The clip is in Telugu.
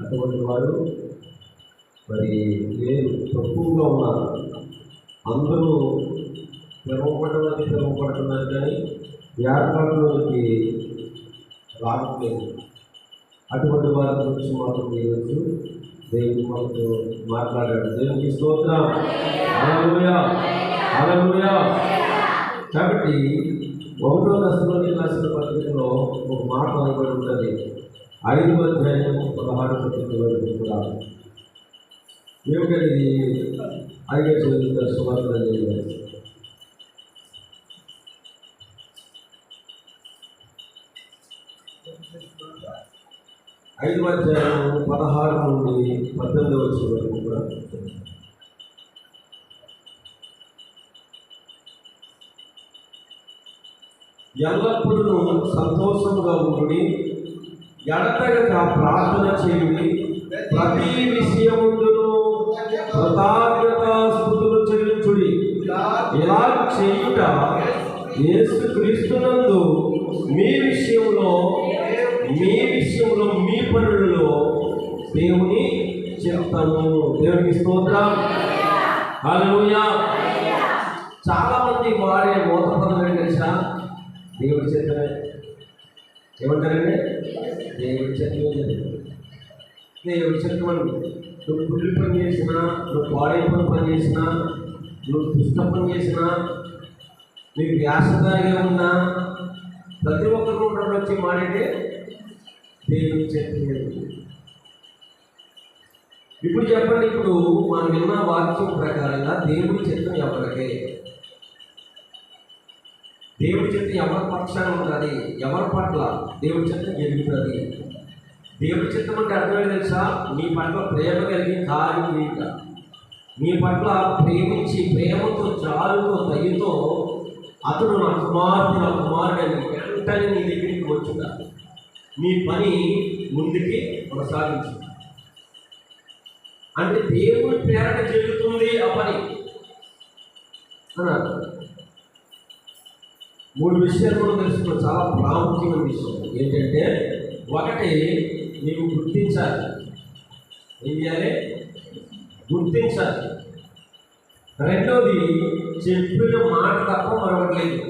అటువంటి వారు మరి లేదు, తక్కువగా ఉన్నారు. అందరూ పిలువబడుతున్నారు కానీ ఏర్పాటులోకి రావట్లేదు. అటువంటి వారి గురించి మాత్రం చేయవచ్చు. దేవుడు మనతో మాట్లాడాడు. దేవునికి స్తోత్రం. హల్లెలూయా, హల్లెలూయా. కాబట్టి 1వ దశలోని రాసిన పత్రికలో ఒక మాట రాయబడి ఉంటుంది. 5వ అధ్యాయం 16 వరకు కూడా ఏమిటది? 5వ చదువుతారు సువార్త 5వ అధ్యాయం 16 నుండి 18 వరకు కూడా ఎల్లప్పుడూ సంతోషముగా ఉండి ఎడతెగక ప్రార్థన చేయుడి, ప్రతి విషయముందును కృతజ్ఞతాస్తుతులు చెల్లించుడి. ఇలా చేయుట యేసుక్రీస్తునందు మీ విషయంలో మీ పనులలో దేవుని చిత్తము. దేవునికి స్తోత్రం. హల్లెలూయా. చాలా మంది వాడే మోత పదం ఏంటంటే దేవుడి చిత్తమే. ఏమంటారండి? దేవుడి చిత్తమే. దేవుడి చిత్తమని నువ్వు పుల్లి పని చేసినా, నువ్వు పాడైపోయిన పని చేసినా, నువ్వు దుష్ట పని చేసినా, నీకు వ్యాసదారిగా ఉన్నా, ప్రతి ఒక్కరు వచ్చి మాడితే దేవుడి చిత్తమే. ఇప్పుడు చెప్పండి, ఇప్పుడు మనం విన్న వాక్యం ప్రకారంగా దేవుడి చిత్తం ఎవరికే? దేవుడి చిత్తం ఎవరి పక్షాన ఉంటుంది? ఎవరి పట్ల దేవుడి చిత్తం జరుగుతుంది? దేవుడి చిత్తం అంటే అర్థమైంది తెలుసా? నీ పట్ల ప్రేమ కలిగి కార్యక్రీత, నీ పట్ల ప్రేమించి ప్రేమతో జాలుతో దయతో అతను నా కుమారుడని వెంటనే నీ దగ్గరికి వచ్చుగా నీ పని ముందుకి కొనసాగించు. అంటే దేవుడి ప్రేరణ జరుగుతుంది ఆ పని అన్నారు. 3 విషయాలు కూడా తెలుసుకున్న చాలా ప్రాముఖ్యమైన విషయం ఏంటంటే, ఒకటి నీవు గుర్తించాలి. ఏం చేయాలి? గుర్తించాలి. రెండోది చెప్పిన మాట తప్ప మరొకటి లేదు.